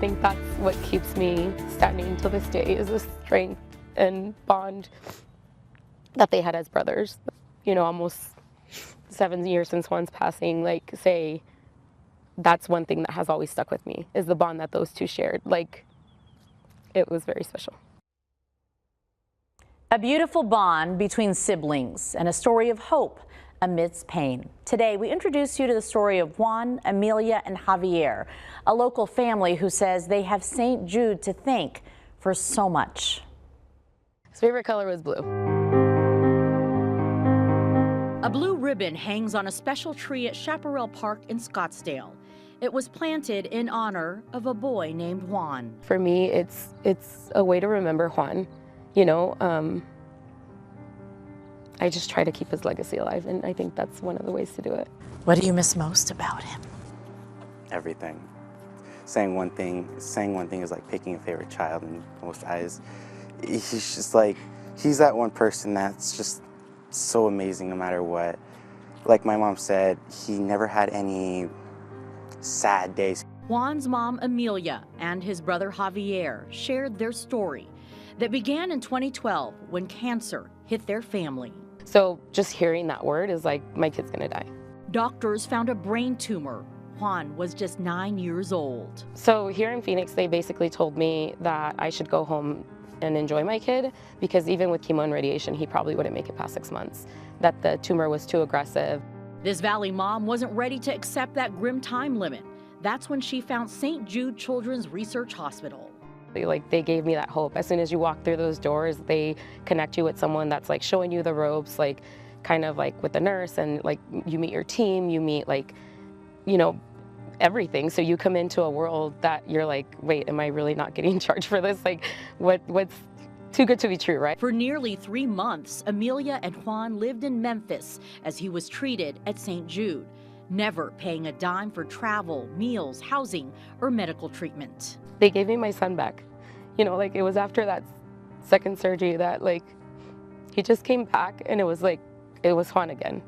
I think that's what keeps me standing to this day, is the strength and bond that they had as brothers. You know, almost 7 years since Juan's passing, like, say, that's one thing that has always stuck with me, is the bond that those two shared. Like, it was very special. A beautiful bond between siblings and a story of hope amidst pain. Today, we introduce you to the story of Juan, Amelia, and Javier, a local family who says they have St. Jude to thank for so much. His favorite color was blue. A blue ribbon hangs on a special tree at Chaparral Park in Scottsdale. It was planted in honor of a boy named Juan. For me, it's a way to remember Juan. You know, I just try to keep his legacy alive, and I think that's one of the ways to do it. What do you miss most about him? Everything. Saying one thing is like picking a favorite child in most eyes. He's just like, he's that one person that's just so amazing no matter what. Like my mom said, he never had any sad days. Juan's mom, Amelia, and his brother Javier shared their story that began in 2012 when cancer hit their family. So just hearing that word is like, my kid's gonna die. Doctors found a brain tumor. Juan was just 9 years old. So here in Phoenix, they basically told me that I should go home and enjoy my kid, because even with chemo and radiation, he probably wouldn't make it past 6 months, that the tumor was too aggressive. This Valley mom wasn't ready to accept that grim time limit. That's when she found St. Jude Children's Research Hospital. They gave me that hope. As soon as you walk through those doors, they connect you with someone that's like showing you the ropes, like kind of like with the nurse, and like you meet your team, you meet like, you know, everything. So you come into a world that you're like, wait, am I really not getting charged for this? Like, what's too good to be true, right? For nearly 3 months, Amelia and Juan lived in Memphis as he was treated at St. Jude, never paying a dime for travel, meals, housing, or medical treatment. They gave me my son back. You know, like it was after that second surgery that like, he just came back, and it was like, it was Juan again.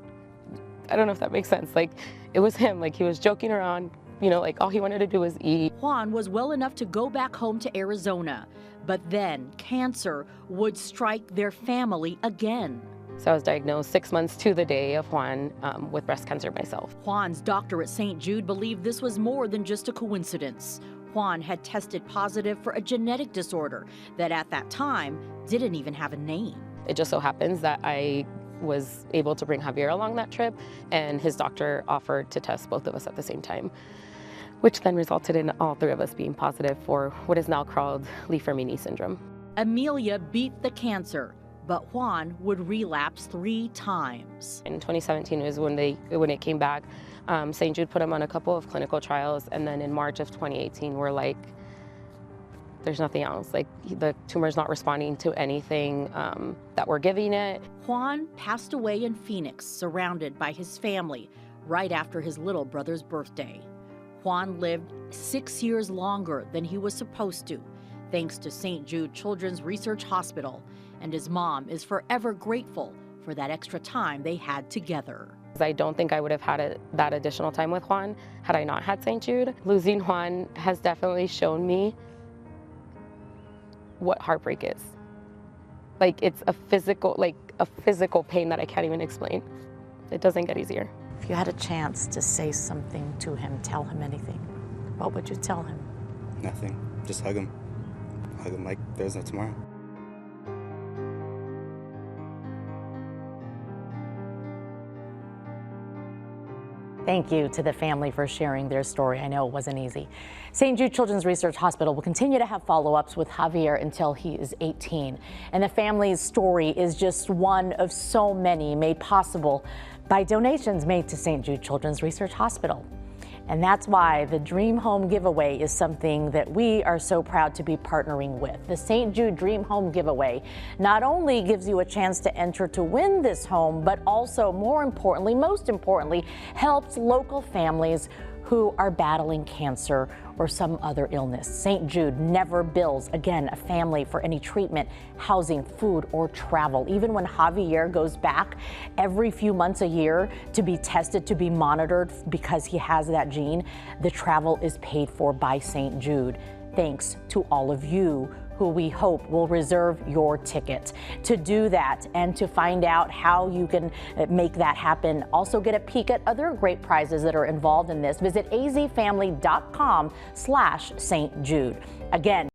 I don't know if that makes sense. Like, it was him, like he was joking around, you know, like all he wanted to do was eat. Juan was well enough to go back home to Arizona, but then cancer would strike their family again. So I was diagnosed 6 months to the day of Juan with breast cancer myself. Juan's doctor at St. Jude believed this was more than just a coincidence. Juan had tested positive for a genetic disorder that at that time didn't even have a name. It just so happens that I was able to bring Javier along that trip, and his doctor offered to test both of us at the same time, which then resulted in all 3 of us being positive for what is now called Lee-Fermini syndrome. Amelia beat the cancer, but Juan would relapse 3 times. In 2017 was when it came back. St. Jude put him on a couple of clinical trials, and then in March of 2018, we're like, there's nothing else. Like, the tumor's not responding to anything that we're giving it. Juan passed away in Phoenix, surrounded by his family, right after his little brother's birthday. Juan lived 6 years longer than he was supposed to, thanks to St. Jude Children's Research Hospital, and his mom is forever grateful for that extra time they had together. I don't think I would have had that additional time with Juan had I not had St. Jude. Losing Juan has definitely shown me what heartbreak is. Like, it's a physical pain that I can't even explain. It doesn't get easier. If you had a chance to say something to him, tell him anything, what would you tell him? Nothing. Just hug him. Hug him like there's no tomorrow. Thank you to the family for sharing their story. I know it wasn't easy. St. Jude Children's Research Hospital will continue to have follow-ups with Javier until he is 18. And the family's story is just one of so many made possible by donations made to St. Jude Children's Research Hospital. And that's why the Dream Home Giveaway is something that we are so proud to be partnering with. The St. Jude Dream Home Giveaway not only gives you a chance to enter to win this home, but also, most importantly, helps local families who are battling cancer or some other illness. St. Jude never bills, again, a family for any treatment, housing, food, or travel. Even when Javier goes back every few months a year to be tested, to be monitored because he has that gene, the travel is paid for by St. Jude. thanks to all of you who we hope will reserve your ticket. To do that and to find out how you can make that happen, also get a peek at other great prizes that are involved in this, visit azfamily.com/St. Jude. Again,